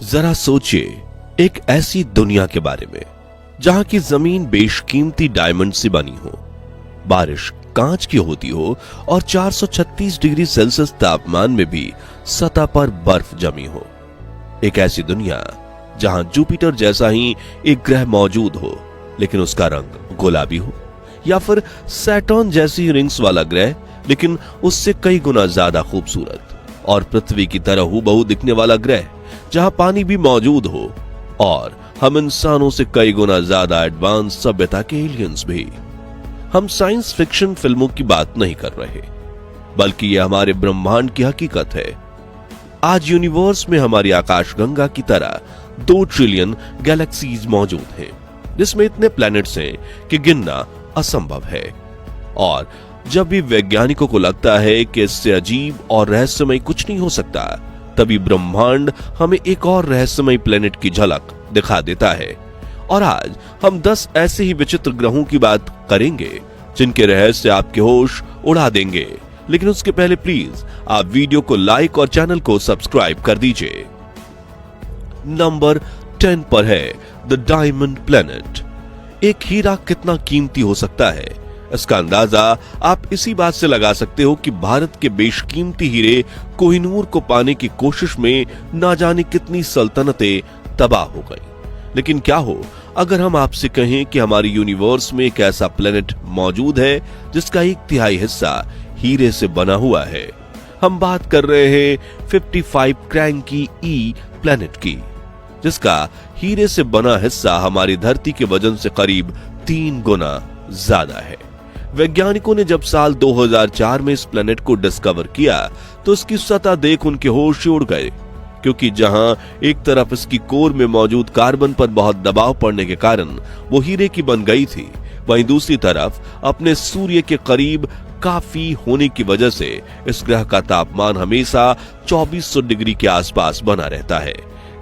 जरा सोचिए एक ऐसी दुनिया के बारे में जहां की जमीन बेशकीमती डायमंड से बनी हो, बारिश कांच की होती हो और 436 डिग्री सेल्सियस तापमान में भी सतह पर बर्फ जमी हो। एक ऐसी दुनिया जहां जुपिटर जैसा ही एक ग्रह मौजूद हो लेकिन उसका रंग गुलाबी हो, या फिर सैटर्न जैसी रिंग्स वाला ग्रह लेकिन उससे कई गुना ज्यादा खूबसूरत, और पृथ्वी की तरह हूबहू दिखने वाला ग्रह जहां पानी भी मौजूद हो और हम इंसानों से कई गुना ज्यादा एडवांस सभ्यता के एलियंस भी। हम साइंस फिक्शन फिल्मों की बात नहीं कर रहे, बल्कि यह हमारे ब्रह्मांड की हकीकत है। आज यूनिवर्स में हमारी आकाशगंगा की तरह 2 ट्रिलियन गैलेक्सीज मौजूद हैं, जिसमें इतने प्लैनेट्स हैं कि गिनना असंभव है। और जब भी वैज्ञानिकों को लगता है कि इससे अजीब और रहस्यमय कुछ नहीं हो सकता, तभी ब्रह्मांड हमें एक और रहस्यमय प्लेनेट की झलक दिखा देता है। और आज हम 10 ऐसे ही विचित्र ग्रहों की बात करेंगे जिनके रहस्य आपके होश उड़ा देंगे। लेकिन उसके पहले प्लीज आप वीडियो को लाइक और चैनल को सब्सक्राइब कर दीजिए। नंबर 10 पर है द डायमंड प्लेनेट। एक हीरा कितना कीमती हो सकता है, इसका अंदाजा आप इसी बात से लगा सकते हो कि भारत के बेशकीमती हीरे कोहिनूर को पाने की कोशिश में ना जाने कितनी सल्तनतें तबाह हो गई। लेकिन क्या हो अगर हम आपसे कहें कि हमारी यूनिवर्स में एक ऐसा प्लेनेट मौजूद है जिसका 1/3 हिस्सा हीरे से बना हुआ है। हम बात कर रहे हैं 55 क्रैंकी ई प्लेनेट की, जिसका हीरे से बना हिस्सा हमारी धरती के वजन से करीब 3 गुना ज्यादा है। वैज्ञानिकों ने जब साल 2004 में इस प्लेनेट को डिस्कवर किया तो उसकी सतह देख उनके होश उड़ गए, क्योंकि जहां एक तरफ इसकी कोर में मौजूद कार्बन पर बहुत दबाव पड़ने के कारण वो हीरे की बन गई थी, वहीं दूसरी तरफ अपने सूर्य के करीब काफी होने की वजह से इस ग्रह का तापमान हमेशा 2400 डिग्री के आसपास बना रहता है।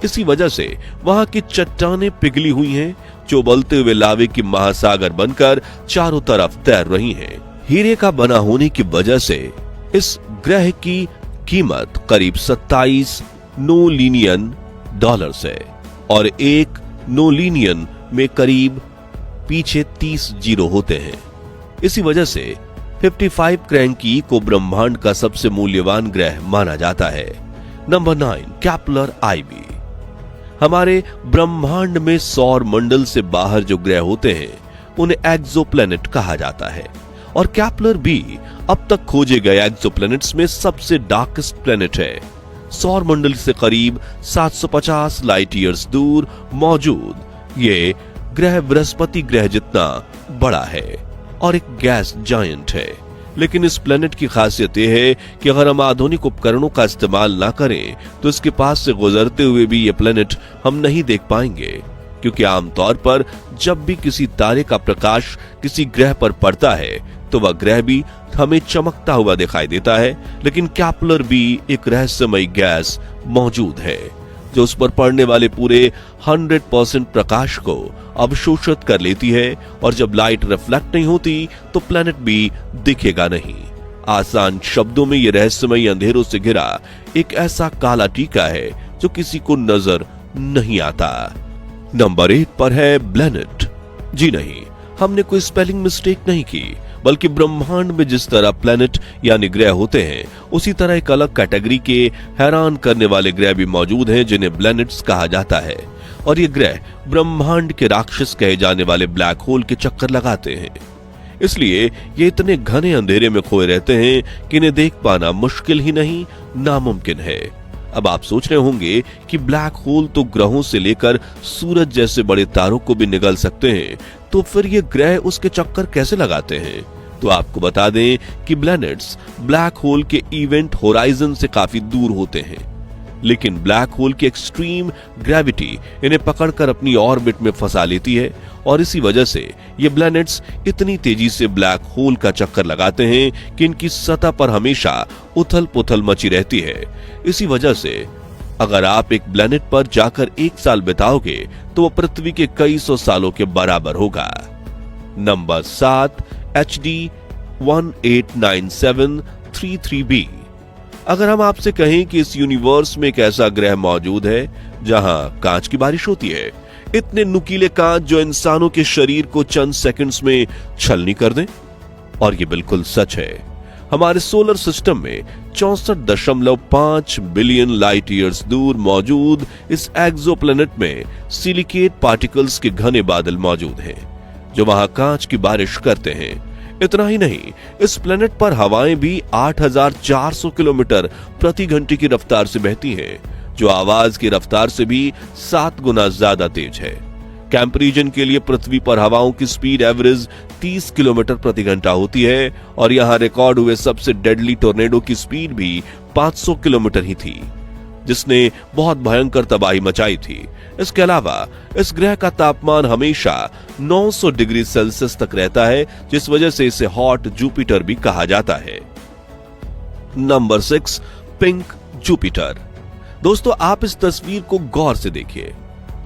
इसी वजह से वहां की चट्टानें पिघली हुई हैं, जो उबलते हुए लावे की महासागर बनकर चारों तरफ तैर रही हैं। हीरे का बना होने की वजह से इस ग्रह की कीमत करीब 27 नोलिनियन डॉलर्स है, और एक नोलिनियन में करीब पीछे 30 जीरो होते हैं। इसी वजह से 55 क्रैंकी को ब्रह्मांड का सबसे मूल्यवान ग्रह माना जाता है। Number 9 Kepler IB. हमारे ब्रह्मांड में सौर मंडल से बाहर जो ग्रह होते हैं उन्हें एक्सोप्लैनेट कहा जाता है, और कैप्लर भी अब तक खोजे गए एक्सोप्लैनेट्स में सबसे डार्केस्ट प्लैनेट है। सौर मंडल से करीब 750 लाइट ईयर्स दूर मौजूद ये ग्रह बृहस्पति ग्रह जितना बड़ा है और एक गैस जायंट है। लेकिन इस प्लेनेट की खासियत यह है कि अगर हम आधुनिक उपकरणों का इस्तेमाल ना करें तो इसके पास से गुजरते हुए भी ये प्लेनेट हम नहीं देख पाएंगे, क्योंकि आमतौर पर जब भी किसी तारे का प्रकाश किसी ग्रह पर पड़ता है तो वह ग्रह भी हमें चमकता हुआ दिखाई देता है। लेकिन कैप्लर भी एक रहस्यमय गैस मौजूद है जो उस पर पड़ने वाले पूरे 100% प्रकाश को अवशोषित कर लेती है, और जब लाइट रिफ्लेक्ट नहीं होती तो प्लेनेट भी दिखेगा नहीं। आसान शब्दों में यह रहस्यमय अंधेरों से घिरा एक ऐसा काला टीका है जो किसी को नजर नहीं आता। नंबर 8 पर है ब्लैनेट। जी नहीं, हमने कोई स्पेलिंग मिस्टेक नहीं की, बल्कि ब्रह्मांड में जिस तरह प्लेनेट यानी ग्रह होते हैं उसी तरह एक अलग कैटेगरी के हैरान करने वाले ग्रह भी मौजूद हैं जिन्हें ब्लैनेट्स कहा जाता है। और ये ग्रह ब्रह्मांड के राक्षस कहे जाने वाले ब्लैक होल के चक्कर लगाते हैं, इसलिए ये इतने घने अंधेरे में खोए रहते हैं कि इन्हें देख पाना मुश्किल ही नहीं नामुमकिन है। अब आप सोच रहे होंगे कि ब्लैक होल तो ग्रहों से लेकर सूरज जैसे बड़े तारों को भी निगल सकते हैं, तो फिर ये ग्रह उसके चक्कर कैसे लगाते हैं? तो आपको बता दें कि प्लैनेट्स ब्लैक होल के इवेंट होराइजन से काफी दूर होते हैं, लेकिन ब्लैक होल की एक्सट्रीम ग्रेविटी इन्हें पकड़कर अपनी ऑर्बिट में फंसा लेती है, और इसी वजह से ये प्लैनेट्स इतनी तेजी से ब्लैक होल का चक्कर लगाते हैं कि इनकी सतह पर हमेशा उथल पुथल मची रहती है। इसी वजह से अगर आप एक प्लैनेट पर जाकर 1 साल बिताओगे तो वह पृथ्वी के कई सौ सालों के बराबर होगा। Number 7 HD 189733b। अगर हम आपसे कहें कि इस यूनिवर्स में एक ऐसा ग्रह मौजूद है जहां कांच की बारिश होती है, इतने नुकीले कांच जो इंसानों के शरीर को चंद सेकंड्स में छलनी कर दें, और ये बिल्कुल सच है। हमारे सोलर सिस्टम में 64.5 बिलियन लाइट ईयर्स दूर मौजूद इस एक्सोप्लैनेट में सिलिकेट पार्टिकल्स के घने बादल मौजूद हैं जो वहां कांच की बारिश करते हैं। इतना ही नहीं, इस प्लेनेट पर हवाएं भी 8,400 किलोमीटर प्रति घंटे की रफ्तार से बहती हैं, जो आवाज की रफ्तार से भी 7 गुना ज्यादा तेज है। कंपैरिजन के लिए पृथ्वी पर हवाओं की स्पीड एवरेज 30 किलोमीटर प्रति घंटा होती है और यहां रिकॉर्ड हुए सबसे डेडली टोर्नेडो की स्पीड भी 500 किलोमीटर ही थी, जिसने बहुत भयंकर तबाही मचाई थी। इसके अलावा इस ग्रह का तापमान हमेशा 900 डिग्री सेल्सियस तक रहता है, जिस वजह से इसे हॉट जुपिटर भी कहा जाता है। Number 6, pink Jupiter. दोस्तों, आप इस तस्वीर को गौर से देखिए,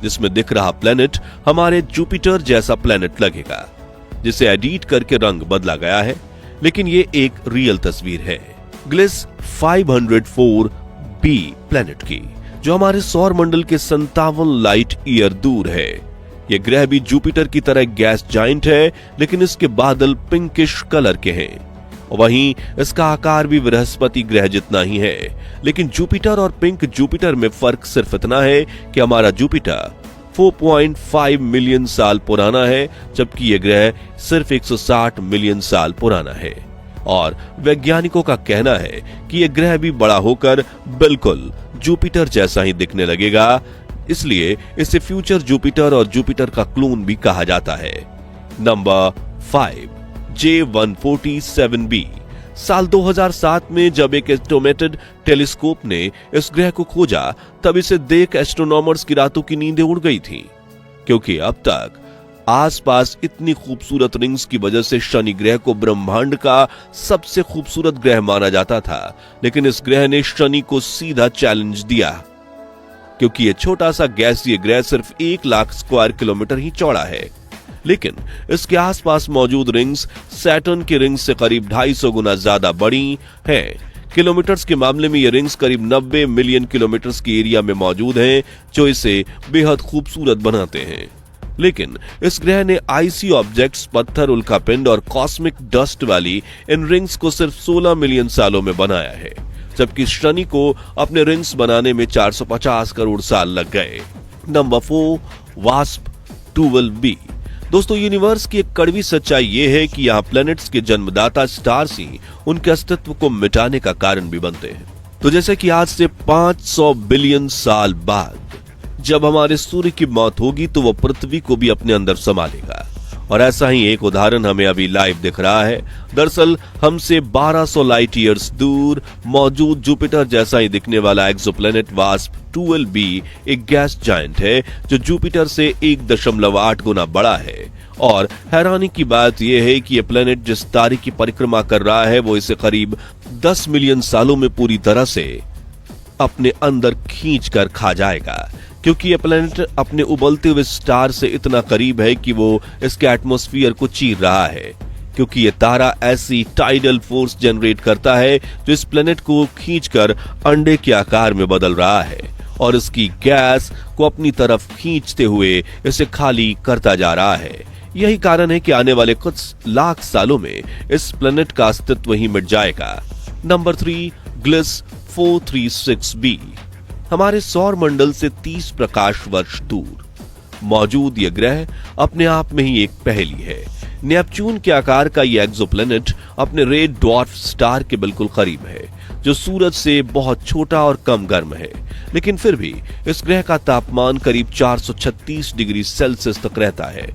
जिसमें दिख रहा प्लेनेट हमारे जुपिटर जैसा प्लेनेट लगेगा, जिसे एडिट करके रंग बदला गया है, लेकिन ये एक रियल तस्वीर है ग्लिस 504b प्लेनेट की, जो हमारे सौर मंडल के 57 लाइट ईयर दूर है। यह ग्रह भी जुपिटर की तरह गैस जाइंट है, लेकिन इसके बादल पिंकिश कलर के हैं। वहीं इसका आकार भी बृहस्पति ग्रह जितना ही है, लेकिन जुपिटर और पिंक जुपिटर में फर्क सिर्फ इतना है कि हमारा जुपिटर 4.5 मिलियन साल पुराना है, जबकि यह ग्रह सिर्फ 160 मिलियन साल पुराना है। और वैज्ञानिकों का कहना है कि यह ग्रह भी बड़ा होकर बिल्कुल जुपिटर जैसा ही दिखने लगेगा, इसलिए इसे फ्यूचर जुपिटर और जुपिटर का क्लोन भी कहा जाता है। Number 5, J147b। साल 2007 में जब एक एस्ट्रोमेटेड टेलीस्कोप ने इस ग्रह को खोजा, तब इसे देख एस्ट्रोनॉमर्स की रातों की नींदें उड़ गई थी, क्योंकि अब तक आसपास इतनी खूबसूरत रिंग्स की वजह से शनि ग्रह को ब्रह्मांड का सबसे खूबसूरत ग्रह माना जाता था। लेकिन इस ग्रह ने शनि को सीधा चैलेंज दिया, क्योंकि यह छोटा सा गैसीय ग्रह सिर्फ 1 लाख स्क्वायर किलोमीटर ही चौड़ा है, लेकिन इसके आसपास मौजूद रिंग्स सैटर्न की रिंग्स से करीब 250 गुना ज्यादा बड़ी हैं। किलोमीटर्स के मामले में ये रिंग्स करीब 90 मिलियन किलोमीटर्स की एरिया में मौजूद हैं, जो इसे बेहद खूबसूरत बनाते हैं। लेकिन इस ग्रह ने आइसी ऑब्जेक्ट्स, पत्थर, उल्कापिंड और कॉस्मिक डस्ट वाली इन रिंग्स को सिर्फ 16 मिलियन सालों में बनाया है, जबकि शनि को अपने रिंग्स बनाने में 450 करोड़ साल लग गए। Number 4, wasp 12b। दोस्तों, यूनिवर्स की एक कड़वी सच्चाई यह है कि यहाँ प्लैनेट्स के जन्मदाता स्टार्स ही उनके अस्तित्व को मिटाने का कारण भी बनते हैं। तो जैसे कि आज से 500 बिलियन साल बाद जब हमारे सूर्य की मौत होगी, तो वह पृथ्वी को भी अपने अंदर संभालेगा, और ऐसा ही एक उदाहरण हमें अभी लाइव दिख रहा है। दरअसल हमसे 1200 लाइट ईयर्स दूर मौजूद जुपिटर जैसा ही दिखने वाला एक्सोप्लैनेट वास्प 12b एक गैस जायंट है, जो जुपिटर से 1.8 गुना बड़ा है। और हैरानी की बात यह है कि यह प्लेनेट जिस तारे की परिक्रमा कर रहा है, वो इसे करीब 10 मिलियन सालों में पूरी तरह से अपने अंदर खींच कर खा जाएगा, क्योंकि यह प्लेनेट अपने उबलते हुए स्टार से इतना करीब है कि वो इसके एटमॉस्फेयर को चीर रहा है, क्योंकि यह तारा ऐसी टाइडल फोर्स जनरेट करता है जो इस प्लेनेट को खींचकर अंडे के आकार में बदल रहा है और इसकी गैस को अपनी तरफ खींचते हुए इसे खाली करता जा रहा है। यही कारण है कि आने वाले कुछ लाख सालों में इस प्लेनेट का अस्तित्व ही मिट जाएगा। Number 3, ग्लिस 436b। हमारे सौर मंडल से 30 प्रकाश वर्ष दूर मौजूद यह ग्रह अपने आप में ही एक पहेली है। नेपच्यून के आकार का यह एक्सोप्लैनेट अपने रेड ड्वार्फ स्टार के बिल्कुल करीब है, जो सूरज से बहुत छोटा और कम गर्म है, लेकिन फिर भी इस ग्रह का तापमान करीब 436 डिग्री सेल्सियस तक रहता है।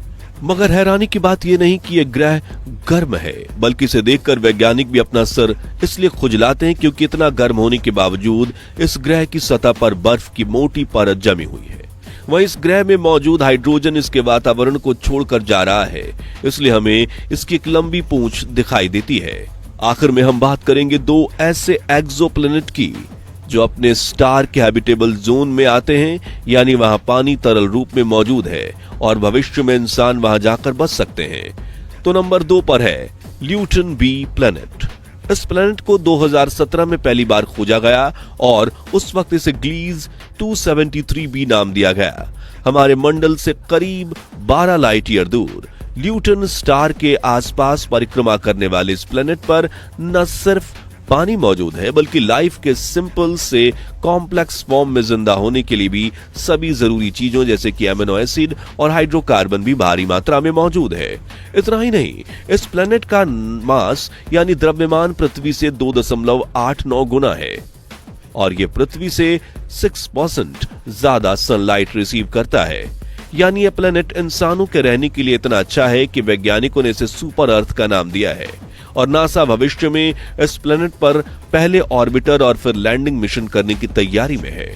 मगर हैरानी की बात यह नहीं कि यह ग्रह गर्म है, बल्कि इसे देखकर वैज्ञानिक भी अपना सर इसलिए खुजलाते हैं क्योंकि इतना गर्म होने के बावजूद इस ग्रह की सतह पर बर्फ की मोटी परत जमी हुई है। वहीं इस ग्रह में मौजूद हाइड्रोजन इसके वातावरण को छोड़कर जा रहा है, इसलिए हमें इसकी एक लंबी पूंछ दिखाई देती है। आखिर में हम बात करेंगे 2 ऐसे एक्सोप्लैनेट की जो अपने स्टार के हैबिटेबल जोन में आते हैं, यानी वहां पानी तरल रूप में मौजूद है और भविष्य में इंसान वहां जाकर बच सकते हैं। तो नंबर 2 पर है ल्यूटन बी प्लैनेट। इस प्लेनेट को 2017 में पहली बार खोजा गया और उस वक्त इसे ग्लीज 273b नाम दिया गया। हमारे मंडल से करीब 12 लाइट ईयर दूर ल्यूटन स्टार के आसपास परिक्रमा करने वाले इस प्लेनेट पर न सिर्फ पानी मौजूद है बल्कि लाइफ के सिंपल से कॉम्प्लेक्स फॉर्म में जिंदा होने के लिए भी सभी जरूरी चीजों जैसे कि एमिनो एसिड और हाइड्रोकार्बन भी भारी मात्रा में मौजूद है। इतना ही नहीं, इस प्लेनेट का मास यानी द्रव्यमान पृथ्वी से 2.89 गुना है और यह पृथ्वी से 6% ज्यादा सनलाइट रिसीव करता है। यानी यह प्लेनेट इंसानों के रहने के लिए इतना अच्छा है कि वैज्ञानिकों ने इसे सुपर अर्थ का नाम दिया है और नासा भविष्य में इस प्लेनेट पर पहले ऑर्बिटर और फिर लैंडिंग मिशन करने की तैयारी में है।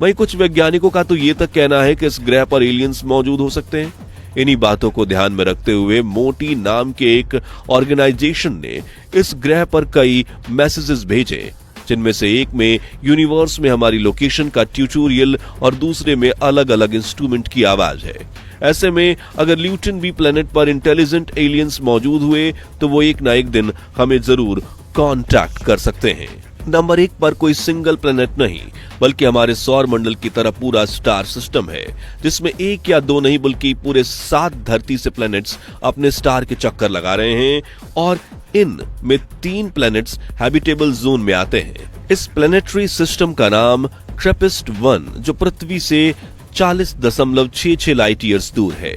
वहीं कुछ वैज्ञानिकों का तो ये तक कहना है कि इस ग्रह पर एलियंस मौजूद हो सकते हैं। इन्हीं बातों को ध्यान में रखते हुए मोटी नाम के एक ऑर्गेनाइजेशन ने इस ग्रह पर कई मैसेजेस भेजे, जिनमें से एक में यूनिवर्स में हमारी लोकेशन का ट्यूटोरियल और दूसरे में अलग अलग इंस्ट्रूमेंट की आवाज है। ऐसे में अगर ल्यूटन बी प्लेनेट पर इंटेलिजेंट एलियंस मौजूद हुए तो वो एक ना एक दिन हमें जरूर कांटेक्ट कर सकते हैं। नंबर 1 पर कोई सिंगल प्लेनेट नहीं बल्कि हमारे सौर मंडल की तरह पूरा स्टार सिस्टम है, जिसमें 1 या 2 नहीं बल्कि पूरे 7 धरती से प्लेनेट्स अपने स्टार के चक्कर लगा रहे हैं और इन में 3 प्लेनेट्स हैबिटेबल जोन में आते हैं। इस प्लेनेटरी सिस्टम का नाम ट्रेपिस्ट-1 जो पृथ्वी से 40.66 लाइट ईयर्स दूर है।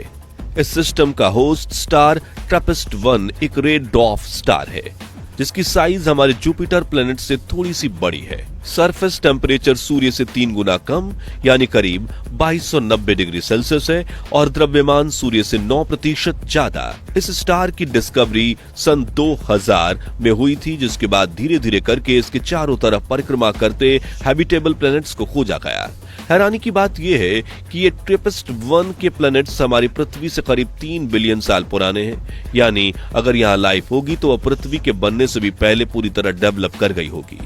इस सिस्टम का होस्ट स्टार ट्रेपिस्ट-1 एक रेड डॉर्फ स्टार है जिसकी साइज हमारे जुपिटर प्लेनेट से थोड़ी सी बड़ी है। सरफेस टेम्परेचर सूर्य से 3 गुना कम यानी करीब 2290 डिग्री सेल्सियस है और द्रव्यमान सूर्य से 9% ज्यादा। इस स्टार की डिस्कवरी सन 2000 में हुई थी, जिसके बाद धीरे धीरे करके इसके चारों तरफ परिक्रमा करते हैबिटेबल प्लैनेट्स को खोजा गया। हैरानी की बात यह है कि ये ट्रेपिस्ट-1 के प्लैनेट्स हमारी पृथ्वी से करीब 3 बिलियन साल पुराने हैं। यानी अगर यहाँ लाइफ होगी तो वह पृथ्वी के बनने से भी पहले पूरी तरह डेवलप कर गई होगी।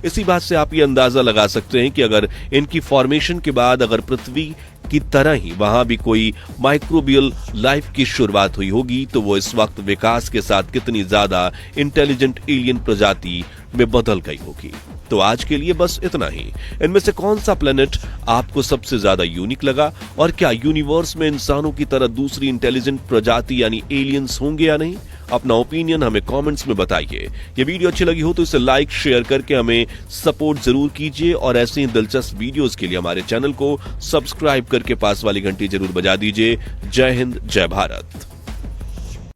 इसी बात से आप ये अंदाजा लगा सकते हैं कि अगर इनकी फॉर्मेशन के बाद अगर पृथ्वी की तरह ही वहां भी कोई माइक्रोबियल लाइफ की शुरुआत हुई होगी तो वो इस वक्त विकास के साथ कितनी ज्यादा इंटेलिजेंट एलियन प्रजाति में बदल गई होगी। तो आज के लिए बस इतना ही। इनमें से कौन सा प्लेनेट आपको सबसे ज्यादा यूनिक लगा और क्या यूनिवर्स में इंसानों की तरह दूसरी इंटेलिजेंट प्रजाति यानी एलियंस होंगे या नहीं? अपना ओपिनियन हमें कमेंट्स में बताइए। ये वीडियो अच्छी लगी हो तो इसे लाइक शेयर करके हमें सपोर्ट जरूर कीजिए और ऐसे ही दिलचस्प वीडियोस के लिए हमारे चैनल को सब्सक्राइब करके पास वाली घंटी जरूर बजा दीजिए। जय हिंद, जय भारत।